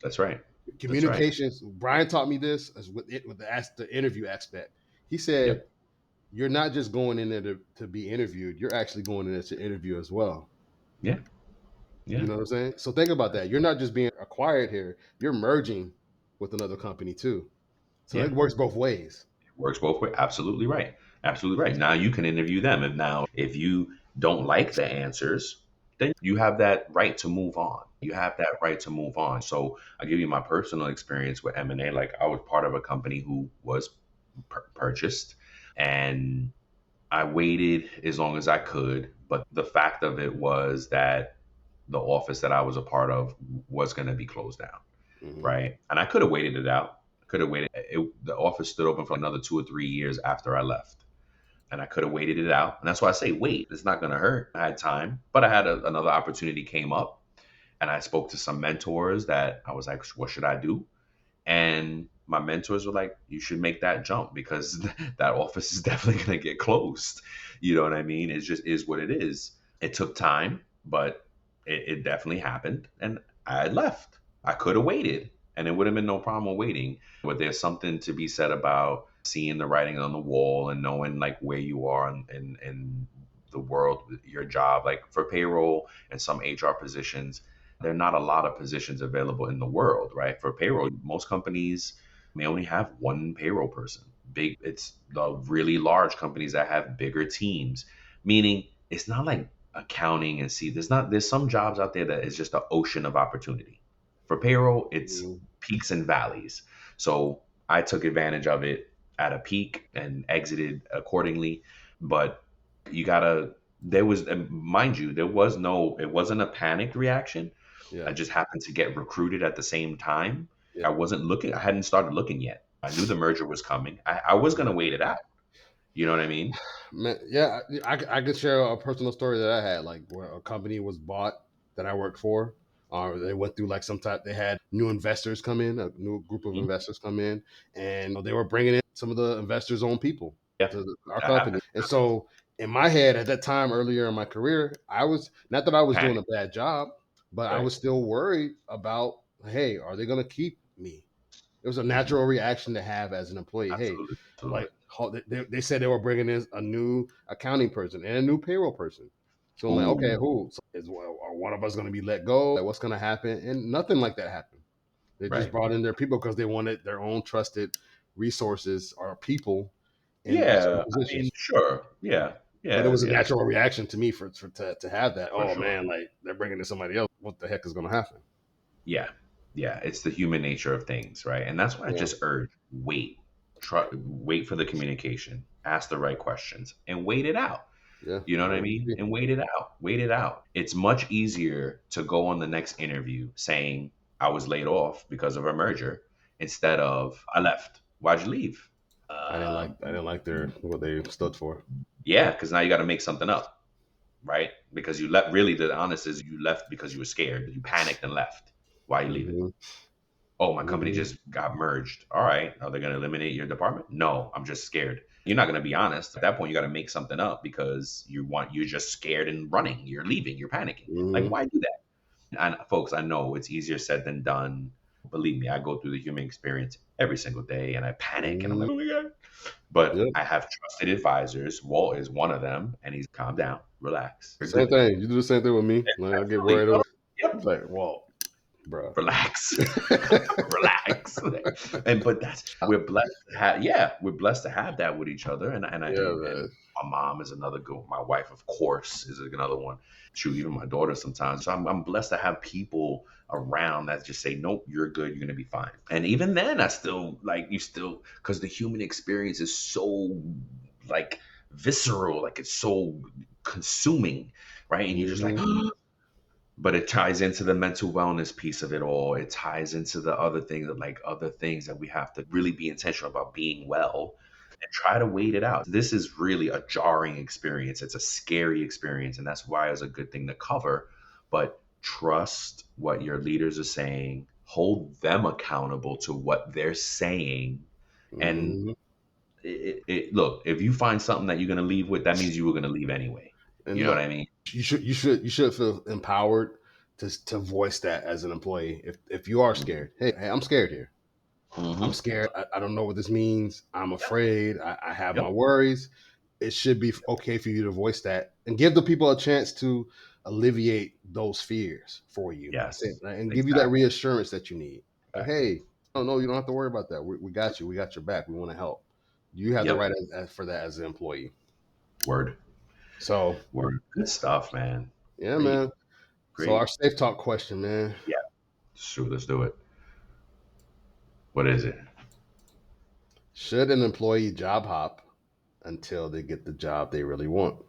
That's right. That's right. Communications. Brian taught me this as with the interview aspect. He said, Yep. you're not just going in there to be interviewed, you're actually going in there to interview as well. Yeah. You Yeah. know what I'm saying? So think about that. You're not just being acquired here, you're merging with another company too. So Yeah. it works both ways. Works both ways. Absolutely right. Absolutely right. Now you can interview them. And now, if you don't like the answers, then you have that right to move on. You have that right to move on. So I'll give you my personal experience with M&A. Like I was part of a company who was purchased, and I waited as long as I could. But the fact of it was that the office that I was a part of was going to be closed down, Hmm. right? And I could have waited it out. Could have waited. The office stood open for another 2 or 3 years after I left, and I could have waited it out. And that's why I say wait. It's not going to hurt. I had time, but I had another opportunity came up, and I spoke to some mentors that I was like, what should I do? And my mentors were like, you should make that jump because that office is definitely going to get closed. You know what I mean? It just is what it is. It took time, but it definitely happened. And I had left. I could have waited and it would have been no problem waiting. But there's something to be said about seeing the writing on the wall and knowing like where you are in the world, your job, like for payroll and some HR positions, there are not a lot of positions available in the world, right? For payroll, most companies may only have one payroll person. It's the really large companies that have bigger teams, meaning it's not like accounting and see. There's some jobs out there that is just an ocean of opportunity. For payroll, it's Hmm. peaks and valleys. So I took advantage of it at a peak and exited accordingly. But you gotta. There was, and mind you, there was no. It wasn't a panicked reaction. I Yeah. just happened to get recruited at the same time. Yeah. I wasn't looking. I hadn't started looking yet. I knew the merger was coming. I was going to wait it out. You know what I mean? Man, yeah, I could share a personal story that I had, like where a company was bought that I worked for. They went through like some type. They had new investors come in, a new group of Mhm. investors come in, and they were bringing in some of the investors' own people Yeah, to our that company. happened. And so, in my head at that time, earlier in my career, I was not that I was doing Panic. a bad job, but I Right. was still worried about, hey, are they going to keep me? It was a Hmm. natural reaction to have as an employee. Hey, Absolutely. Absolutely. like they said they were bringing in a new accounting person and a new payroll person. So I'm like, okay, Ooh, who so are one of us going to be let go? Like, what's going to happen? And nothing like that happened. They just right. brought in their people because they wanted their own trusted resources or people in certain Yeah, I mean, positions. sure. Yeah, But it yeah, was a yeah, natural reaction to me to have that. for Oh sure. man, like they're bringing in somebody else. What the heck is going to happen? Yeah, yeah. It's the human nature of things, right? And that's why I Yeah, just urge wait, try, wait for the communication, ask the right questions, and wait it out. yeah. You know what I Wait and mean? see. And wait it out. Wait it out. It's much easier to go on the next interview saying I was laid off because of a merger instead of I left. Why'd you leave? I didn't like their what they stood for. Yeah, because now you got to make something up, right? Because you left. Really, the honest is you left because you were scared. You panicked and left. Why are you leaving? Hmm. Oh, my company Hmm. just got merged. All right. Are they going to eliminate your department? No, I'm just scared. You're not going to be honest. At that point, you got to make something up because you're just scared and running. You're leaving. You're panicking. Like, Hmm. why do that? And folks, I know it's easier said than done. Believe me, I go through the human experience every single day and I panic and I'm like, Hmm. oh my God. But Yep. I have trusted advisors. Walt is one of them, and he's calm down, relax. You're Same good. thing. You do the same thing with me. Like I get Absolutely. worried Oh, over. yep. It's like, well, bro. Relax. Relax. And but that's we're blessed to have yeah, we're blessed to have that with each other. Yeah, And man. my mom is another good my wife, of course, is another one. Shoot, even my daughter sometimes. So I'm blessed to have people around that just say, nope, you're good, you're gonna be fine. And even then I still like you still because the human experience is so like visceral, like it's so consuming, right? And you're just like, Hmm. but it ties into the mental wellness piece of it all. It ties into the other things that like other things that we have to really be intentional about being well and try to wait it out. This is really a jarring experience. It's a scary experience, and that's why it's a good thing to cover. But trust what your leaders are saying, hold them accountable to what they're saying, and Hmm. look, if you find something that you're going to leave with, that means you were going to leave anyway. And You know what look, I mean? you should feel empowered to voice that as an employee. If you are Hmm. scared, hey, I'm scared here. I'm Hmm. scared. I don't know what this means. I'm Yep. afraid. I have my Yep. worries. It should be okay for you to voice that and give the people a chance to alleviate those fears for you Yes. and give you that Exactly. reassurance that you need. Like, Exactly. hey, oh no, you don't have to worry about that. We got you. We got your back. We want to help. You have the Yep. right for that as an employee. Word. So, Word. Good stuff, man. yeah, Great. man. So, our Great. safe talk question, man. Yeah. Sure. Let's do it. What is it? Should an employee job hop until they get the job they really want?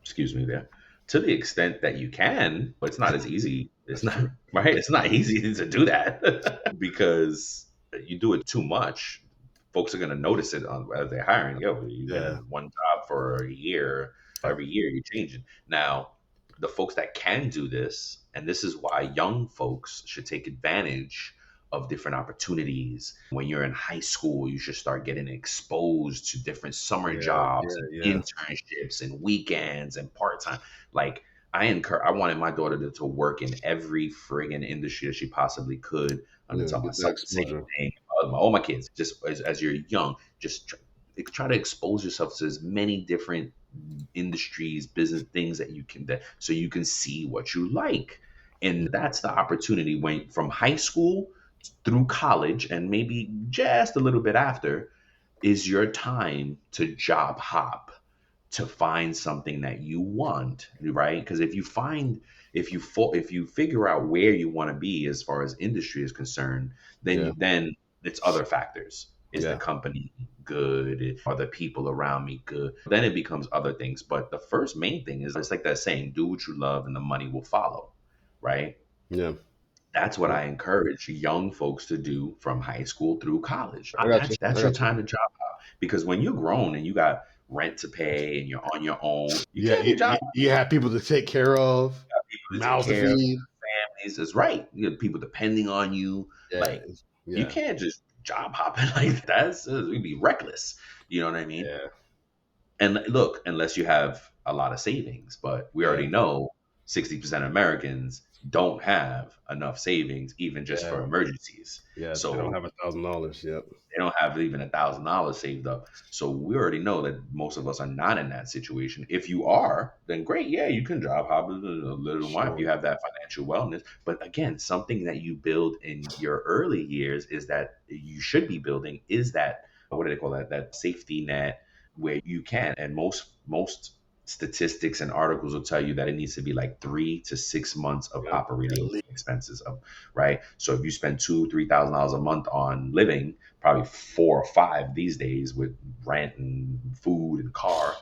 Excuse me there. To the extent that you can, but it's not as easy. It's That's not true. right. It's not easy to do that because you do it too much. Folks are going to notice it as they're hiring. Yo, you've been Yeah. in one job for a year. Every year you're changing. Now, the folks that can do this, and this is why young folks should take advantage of different opportunities. When you're in high school, you should start getting exposed to different summer Yeah. jobs Yeah. and Yeah. internships and weekends and part time. Like I wanted my daughter to work in every friggin' industry that she possibly could. I'm gonna Yeah. tell my Get that son the same exposure. thing. All my kids, just as you're young, just try to expose yourself to as many different industries, business things that you can, so you can see what you like. And that's the opportunity when from high school through college and maybe just a little bit after is your time to job hop to find something that you want, right? Because if you figure out where you want to be as far as industry is concerned, Yeah. then it's other factors. Is the Yeah. company good? Are the people around me good? Then it becomes other things. But the first main thing is it's like that saying, do what you love and the money will follow, right? Yeah. That's what Yeah. I encourage young folks to do from high school through college. I got you. That's I your got you. time to job hop, because when you're grown and you got rent to pay and you're on your own, you Yeah, can't be job you have people to take care of, people to take mouths to care of feed. families. Is right. You know, people depending on you. Yeah, Like you yeah, can't just job hopping like that. It'd be reckless. You know what I mean? yeah, And look, unless you have a lot of savings, but we yeah, already know 60% of Americans don't have enough savings, even just yeah, for emergencies. yeah. They don't So have $1,000. Yep. they don't have even $1,000 saved up. So we already know that most of us are not in that situation. If you are, then great. Yeah, you can job hop a little while if Sure. you have that financial wellness. But again, something that you build in your early years is that you should be building is that, what do they call that? That safety net where you can. And most statistics and articles will tell you that it needs to be like 3 to 6 months of Yep. At operating least. expenses of, right. So if you spend $2,000 to $3,000 a month on living, probably 4 or 5 these days with rent and food and car,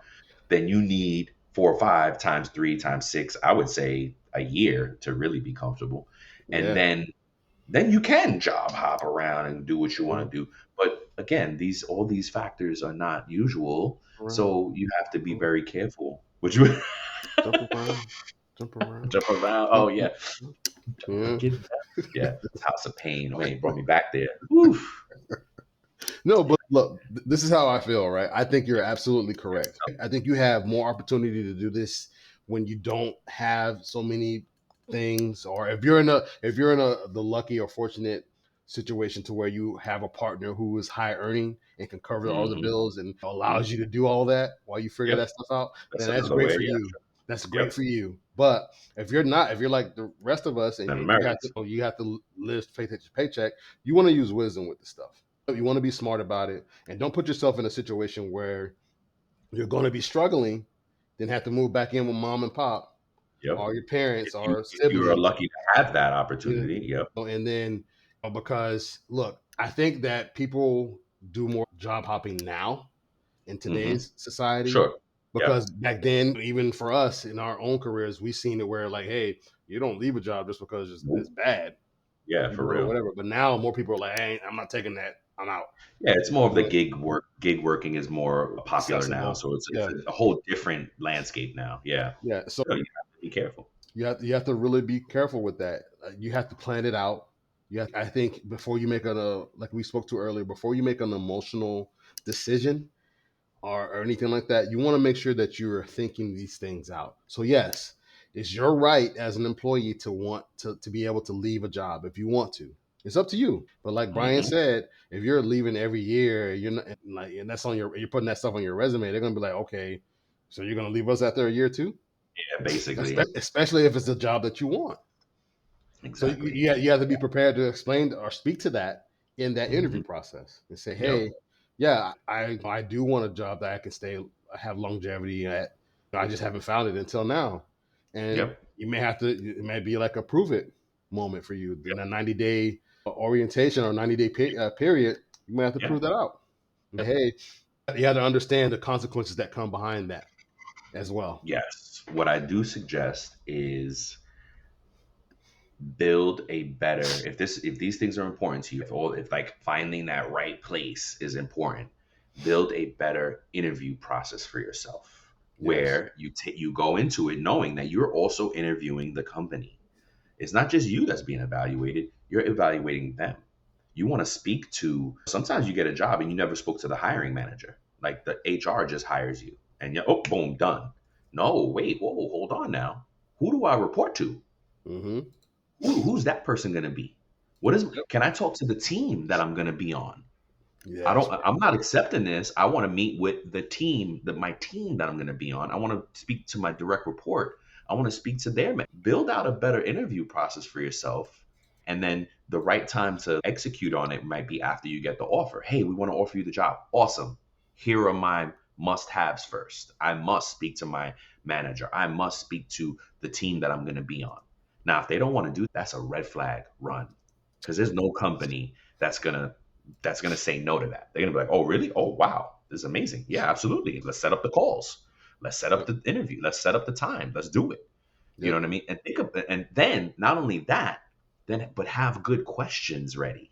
then you need 4 or 5 times 3 times 6, I would say a year to really be comfortable. And Yeah. then you can job hop around and do what you Mhm. want to do. But again, these all these factors are not usual. Around. So you have to be Mhm. very careful. Which you Jump around. Jump around. jump around. Oh Jump. yeah. Yeah. Get yeah. It's House of Pain. Oh, he brought me back there. Oof. No, but look, this is how I feel, right? I think you're absolutely correct. I think you have more opportunity to do this when you don't have so many things, or if you're in a the lucky or fortunate situation to where you have a partner who is high earning and can cover all the Hmm. bills and allows you to do all that while you figure Yep. that stuff out, That's then that's another great way. for Yeah. you. That's Sure. great for you. But if you're not, if you're like the rest of us and Yep. you have Americans. to live paycheck to paycheck, you want to use wisdom with the stuff. You want to be smart about it, and don't put yourself in a situation where you're going to be struggling, then have to move back in with mom and pop Yep. or your parents or If you are siblings. lucky to have that You opportunity, yep. know, and then because look, I think that people do more job hopping now in Hmm. today's society Sure. Yep. because back then, even for us in our own careers, we seen it where like, hey, you don't leave a job just because it's Nope. bad. Yeah, You for do it or real. whatever. But now more people are like, hey, I'm not taking that. I'm out. Yeah, it's more of You the know, gig work. Gig working is more popular now, accessible. so it's Yeah, a whole different landscape now. Yeah, yeah. So so you have to be careful. you have to really be careful with that. You have to plan it out. I think before you make like we spoke to earlier, before you make an emotional decision or anything like that, you want to make sure that you're thinking these things out. So yes, it's your right as an employee to want to be able to leave a job if you want to. It's up to you. But like Brian Hmm. said, if you're leaving every year, you're not like, and that's on you're putting that stuff on your resume. They're gonna be like, okay, so you're gonna leave us after a year too, Yeah, basically, especially if it's a job that you want. So exactly. you have to be prepared to explain or speak to that in that interview Hmm. process and say, Yep. hey, yeah, I do want a job that I can stay have longevity at. I just haven't found it until now, and Yep. you may have to. It may be like a prove it moment for you in Yep. a 90-day orientation or 90-day period. You may have to Yeah. prove that out. Yep. Hey, you have to understand the consequences that come behind that as well. Yes. What I do suggest is build a better. If these things are important to you, if like finding that right place is important, build a better interview process for yourself Yes. where you go into it knowing that you're also interviewing the company. It's not just you that's being evaluated, you're evaluating them. You want to speak to, sometimes you get a job and you never spoke to the hiring manager. Like the HR just hires you and you're, oh, boom, done. No, wait, whoa, hold on now. Who do I report to? Mm-hmm. Who's that person going to be? Can I talk to the team that I'm going to be on? Yes. I'm not accepting this. I want to meet with my team that I'm going to be on. I want to speak to my direct report. I want to speak to their man. Build out a better interview process for yourself. And then the right time to execute on it might be after you get the offer. Hey, we want to offer you the job. Awesome. Here are my must haves first. I must speak to my manager. I must speak to the team that I'm going to be on. Now, if they don't want to do, that's a red flag. Run, because there's no company that's gonna say no to that. They're gonna be like, "Oh, really? Oh, wow, this is amazing. Yeah, absolutely. Let's set up the calls. Let's set up Yep. the interview. Let's set up the time. Let's do it." You know Yep. what I mean? And then not only that, then but have good questions ready.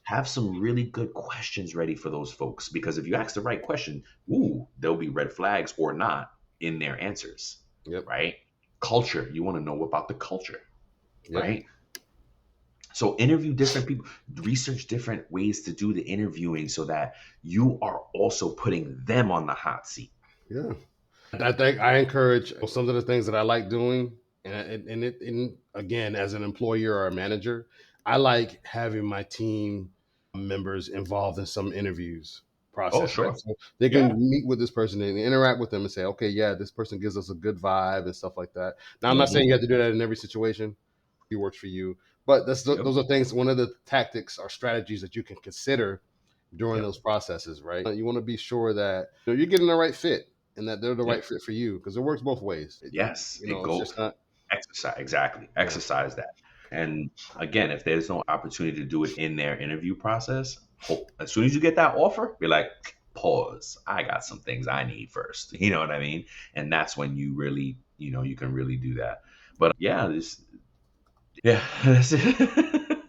Have some really good questions ready for those folks, because if you ask the right question, ooh, there'll be red flags or not in their answers, Yep. right? Culture, you want to know about the culture, Yep. right? So interview different people, research different ways to do the interviewing so that you are also putting them on the hot seat. Yeah. I think I encourage some of the things that I like doing, and again, as an employer or a manager, I like having my team members involved in some interviews Oh, process, right? sure. So they Yeah. can meet with this person and interact with them and say, okay, yeah, this person gives us a good vibe and stuff like that. Now, I'm not saying Hmm. you have to do that in every situation. It works for you, but Yep. those are things. One of the tactics or strategies that you can consider during Yep. those processes, right? You want to be sure that you're getting the right fit and that they're the right Yep. fit for you because it works both ways. Yes. It It's go just not. exercise. Exactly. Yeah. Exercise that. And again, if there's no opportunity to do it in their interview process, as soon as you get that offer, be like, pause. I got some things I need first. You know what I mean? And that's when you really, you can really do that. But yeah, yeah, that's it.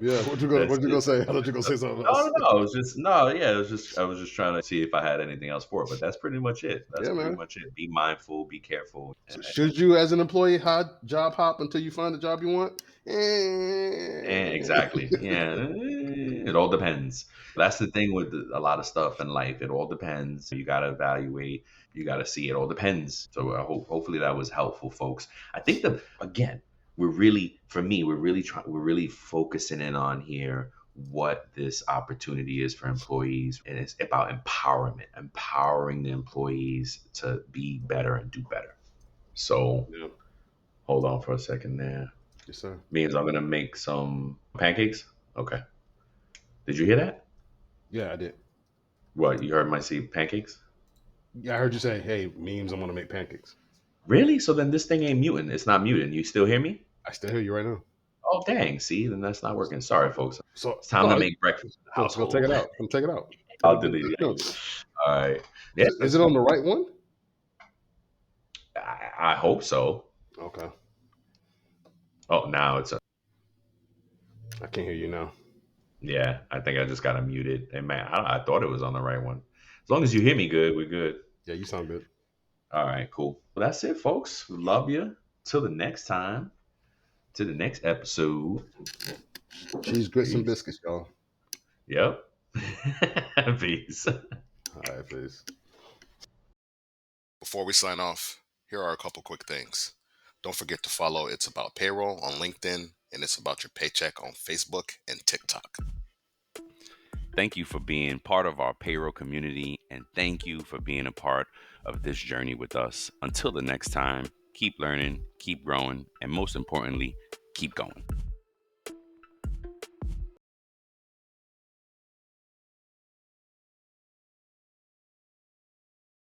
Yeah. That's What you it. gonna say? I thought you were gonna say something No, else. no, no. It was just no, yeah. It was just I was just trying to see if I had anything else for it, but that's pretty much it. That's Yeah, pretty man. much it. Be mindful, be careful. So should you, as an employee, job hop until you find the job you want? And exactly. Yeah, it all depends. That's the thing with a lot of stuff in life. It all depends. You got to evaluate. You got to see. It all depends. So I hopefully that was helpful, folks. I think that again, we're really, for me, we're really focusing in on here what this opportunity is for employees, and it's about empowerment, empowering the employees to be better and do better. So Yeah. hold on for a second there. Yes, sir. Means I'm gonna make some pancakes. Okay. Did you hear that? Yeah, I did. What, you heard my say pancakes? Yeah, I heard you say, "Hey, memes, I'm gonna make pancakes." Really? So then this thing ain't muting. It's not muting. You still hear me? I still hear you right now. Oh dang. See, then that's not working. Sorry, folks. So It's time to no, make breakfast in the let's go take household. it out. Come take it out. I'll delete it. No, All right. Yeah. is it on the right one? I hope so. Okay, Oh, now it's a. I can't hear you now. Yeah. I think I just got to mute it. And man, I thought it was on the right one. As long as you hear me good, we're good. Yeah, you sound good. All right. Cool. Well, that's it, folks. Love you. Till the next time. To the next episode. Cheese, grits, and Peace. biscuits, y'all. Yep. Peace. All right, please. Before we sign off, here are a couple quick things. Don't forget to follow It's About Payroll on LinkedIn and It's About Your Paycheck on Facebook and TikTok. Thank you for being part of our payroll community, and thank you for being a part of this journey with us. Until the next time, keep learning, keep growing, and most importantly, keep going.